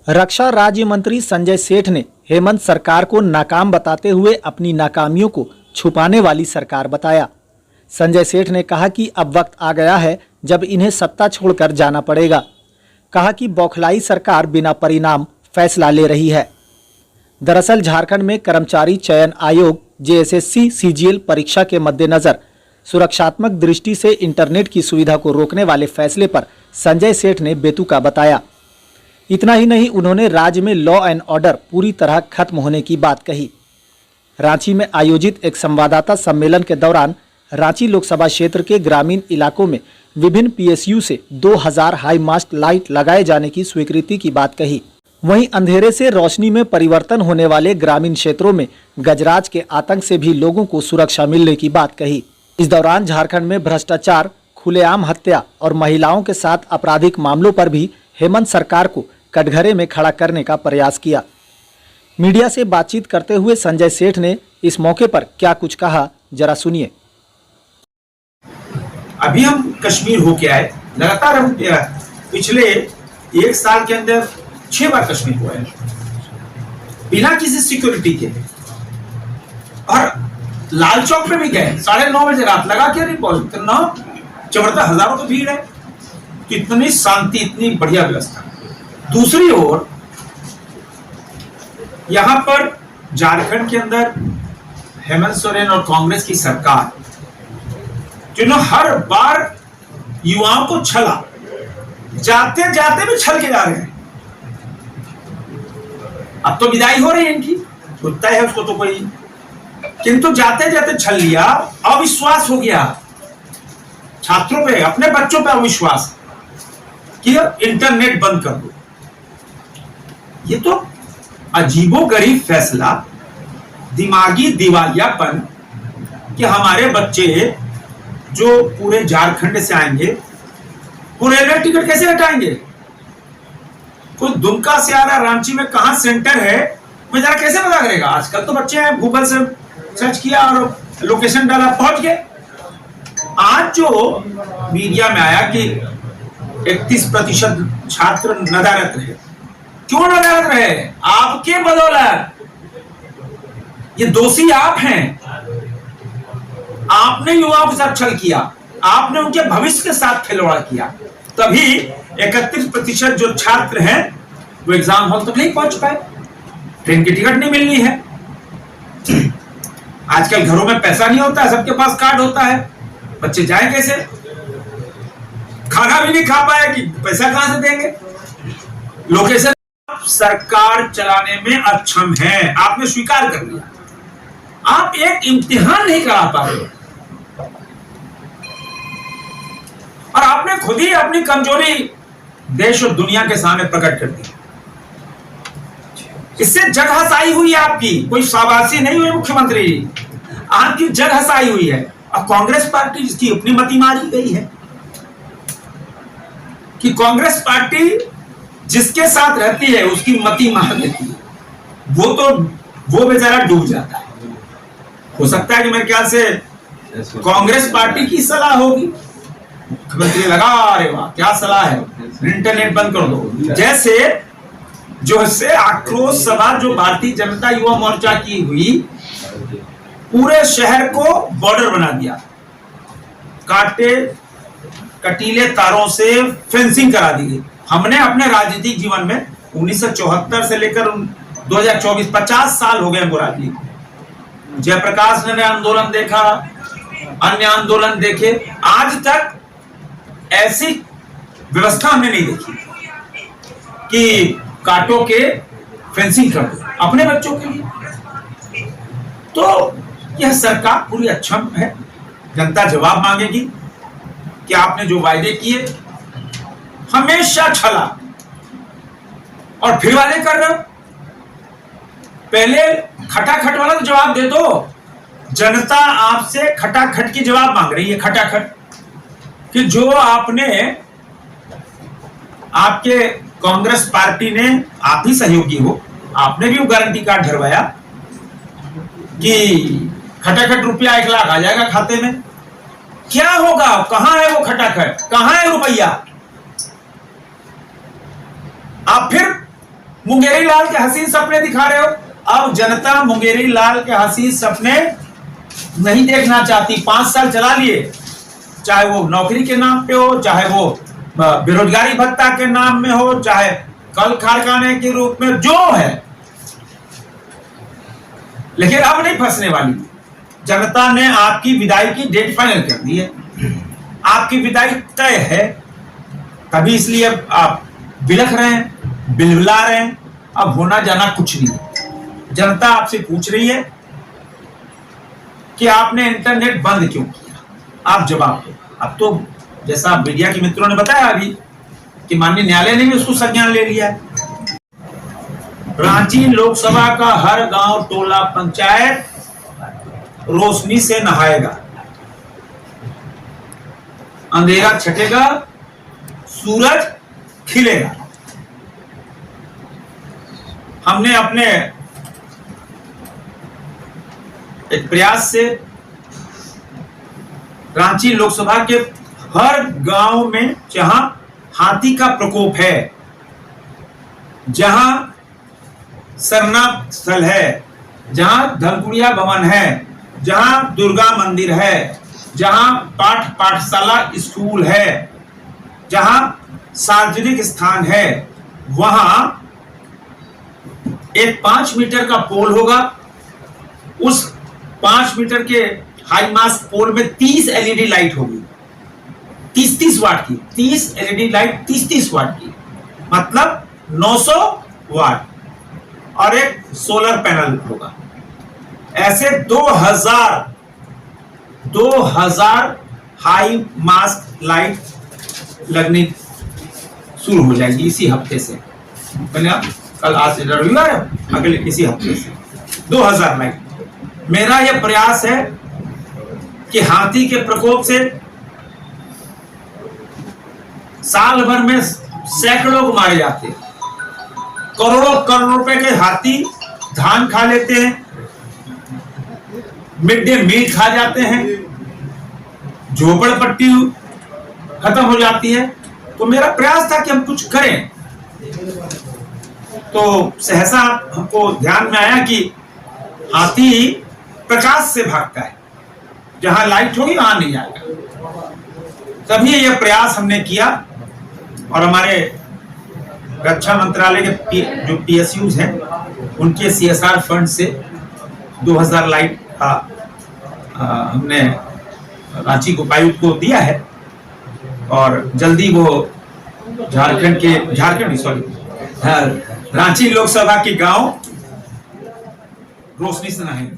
रक्षा राज्य मंत्री संजय सेठ ने हेमंत सरकार को नाकाम बताते हुए अपनी नाकामियों को छुपाने वाली सरकार बताया। संजय सेठ ने कहा कि अब वक्त आ गया है जब इन्हें सत्ता छोड़कर जाना पड़ेगा। कहा कि बौखलाई सरकार बिना परिणाम फैसला ले रही है। दरअसल झारखंड में कर्मचारी चयन आयोग जेएसएससी सीजीएल परीक्षा के मद्देनजर सुरक्षात्मक दृष्टि से इंटरनेट की सुविधा को रोकने वाले फैसले पर संजय सेठ ने बेतुका बताया। इतना ही नहीं, उन्होंने राज्य में लॉ एंड ऑर्डर पूरी तरह खत्म होने की बात कही। रांची में आयोजित एक संवाददाता सम्मेलन के दौरान रांची लोकसभा क्षेत्र के ग्रामीण इलाकों में विभिन्न पीएसयू से 2000 हाई मास्ट लाइट लगाए जाने की स्वीकृति की बात कही। वहीं अंधेरे से रोशनी में परिवर्तन होने वाले ग्रामीण क्षेत्रों में गजराज के आतंक से भी लोगों को सुरक्षा मिलने की बात कही। इस दौरान झारखंड में भ्रष्टाचार, खुलेआम हत्या और महिलाओं के साथ आपराधिक मामलों पर भी हेमंत सरकार को कटघरे में खड़ा करने का प्रयास किया। मीडिया से बातचीत करते हुए संजय सेठ ने इस मौके पर क्या कुछ कहा, जरा सुनिए। अभी हम कश्मीर होके आए, लगातार हम पिछले एक साल के अंदर 6 बार कश्मीर हुआ है बिना किसी सिक्योरिटी के। और लाल चौक पे भी गए 9:30 बजे रात, लगा क्या नहीं पहुंच, इतना जबरदस्त, हजारों की भीड़ है, इतनी शांति, इतनी बढ़िया व्यवस्था। दूसरी ओर यहां पर झारखंड के अंदर हेमंत सोरेन और कांग्रेस की सरकार जिन्होंने हर बार युवाओं को छला, जाते जाते भी छल के जा रहे हैं। अब तो विदाई हो रही है इनकी, होता है उसको तो कोई, किंतु जाते जाते छल लिया। अविश्वास हो गया छात्रों पे, अपने बच्चों पे अविश्वास कि इंटरनेट बंद कर दो। ये तो अजीबोगरीब फैसला, दिमागी दिवालियापन कि हमारे बच्चे जो पूरे झारखंड से आएंगे वो रेलवे टिकट कैसे हटाएंगे? कोई दुमका से आ रहा, रांची में कहां सेंटर है मैं जरा कैसे पता करेगा? आजकल तो बच्चे हैं, गूगल से सर्च किया और लोकेशन डाला, पहुंच गए। आज जो मीडिया में आया कि 31% छात्र नदारत रहे, क्यों नदारत रहे? आपके बदौलत। ये दोषी आप हैं। आपने युवाओं के साथ छल किया, आपने उनके भविष्य के साथ खिलवाड़ किया, तभी 31% जो छात्र हैं वो एग्जाम हॉल तक नहीं पहुंच पाए, ट्रेन की टिकट नहीं मिलनी है। आजकल घरों में पैसा नहीं होता है, सबके पास कार्ड होता है, बच्चे जाए कैसे? खाना भी नहीं खा पाए कि पैसा कहां से देंगे? लोकेशन सरकार चलाने में अक्षम है, आपने स्वीकार कर लिया। आप एक इम्तिहान नहीं करा पा रहे और आपने खुद ही अपनी कमजोरी देश और दुनिया के सामने प्रकट कर दी। इससे जग हसाई हुई है आपकी, कोई शाबाशी नहीं हुई मुख्यमंत्री जी, आपकी जग हसाई हुई है। अब कांग्रेस पार्टी जिसकी अपनी मति मारी गई है कि कांग्रेस पार्टी जिसके साथ रहती है उसकी मति मार देती है, वो बेचारा डूब जाता है। हो सकता है कि मेरे ख्याल से कांग्रेस पार्टी की सलाह होगी, मुख्यमंत्री लगा, अरे वाह क्या सलाह है, इंटरनेट बंद कर दो। जैसे जो से आक्रोश सभा जो भारतीय जनता युवा मोर्चा की हुई, पूरे शहर को बॉर्डर बना दिया, कटीले तारों से फेंसिंग करा दी गई। हमने अपने राजनीतिक जीवन में 1974 से लेकर 2024 50 साल हो गए वो राजनीति। जयप्रकाश ने आंदोलन देखा, अन्य आंदोलन देखे, आज तक ऐसी व्यवस्था हमने नहीं देखी कि कांटों के फेंसिंग कर दो अपने बच्चों के लिए। तो यह सरकार पूरी अक्षम है। जनता जवाब मांगेगी कि आपने जो वायदे किए हमेशा छला और फिर वादे कर रहे हो। पहले खटाखट वाला तो जवाब दे दो। जनता आपसे खटाखट की जवाब मांग रही है, खटाखट कि जो आपने, आपके कांग्रेस पार्टी ने, आप ही सहयोगी हो, आपने भी वो गारंटी कार्ड भरवाया कि खटाखट रुपया 1 लाख आ जाएगा खाते में। क्या होगा? कहां है वो खटाखट? कहां है रुपया? आप फिर मुंगेरी लाल के हसीन सपने दिखा रहे हो। अब जनता मुंगेरी लाल के हसीन सपने नहीं देखना चाहती। 5 साल चला लिए, चाहे वो नौकरी के नाम पे हो, चाहे वो बेरोजगारी भत्ता के नाम में हो, चाहे कल कारखाने के रूप में, जो है। लेकिन अब नहीं फंसने वाली। जनता ने आपकी विदाई की डेट फाइनल कर दी है, आपकी विदाई तय है। तभी इसलिए आप बिलख रहे हैं, बिलबिला रहे हैं। अब होना जाना कुछ नहीं। जनता आपसे पूछ रही है कि आपने इंटरनेट बंद क्यों किया, आप जवाब दो। अब तो जैसा मीडिया के मित्रों ने बताया अभी कि माननीय न्यायालय ने भी उसको संज्ञान ले लिया है। रांची लोकसभा का हर गांव, टोला, पंचायत रोशनी से नहाएगा। अंधेरा छटेगा, सूरज खिलेगा। हमने अपने एक प्रयास से रांची लोकसभा के हर गांव में जहां हाथी का प्रकोप है, जहां सरना स्थल है, जहां धनकुड़िया भवन है, जहां दुर्गा मंदिर है, जहां पाठशाला स्कूल है, जहां सार्वजनिक स्थान है, वहां एक 5 मीटर का पोल होगा। उस 5 मीटर के हाई मास्ट पोल में 30 एलईडी लाइट होगी, 30-30 वाट की। 30 एलईडी लाइट 30-30 वाट की, मतलब 900 वाट। और एक सोलर पैनल होगा। ऐसे 2000 हाई मास्ट लाइट लगनी शुरू हो जाएगी इसी हफ्ते से। कल, आज से रविवार है, अगले इसी हफ्ते से 2000 लाइट। मेरा यह प्रयास है कि हाथी के प्रकोप से साल भर में सैकड़ों लोग मारे जाते हैं। करोड़ों करोड़ रुपए के हाथी धान खा लेते हैं, मिड डे मील खा जाते हैं, झोपड़पट्टी खत्म हो जाती है। तो मेरा प्रयास था कि हम कुछ करें। तो सहसा हमको ध्यान में आया कि हाथी प्रकाश से भागता है, जहां लाइट होगी वहां नहीं आएगा। तभी यह प्रयास हमने किया और हमारे रक्षा मंत्रालय के जो PSUs हैं, उनके CSR फंड से 2000 लाइट का हमने रांची उपायुक्त को दिया है। और जल्दी वो रांची लोकसभा के गांव रोशनी से नहाएंगे।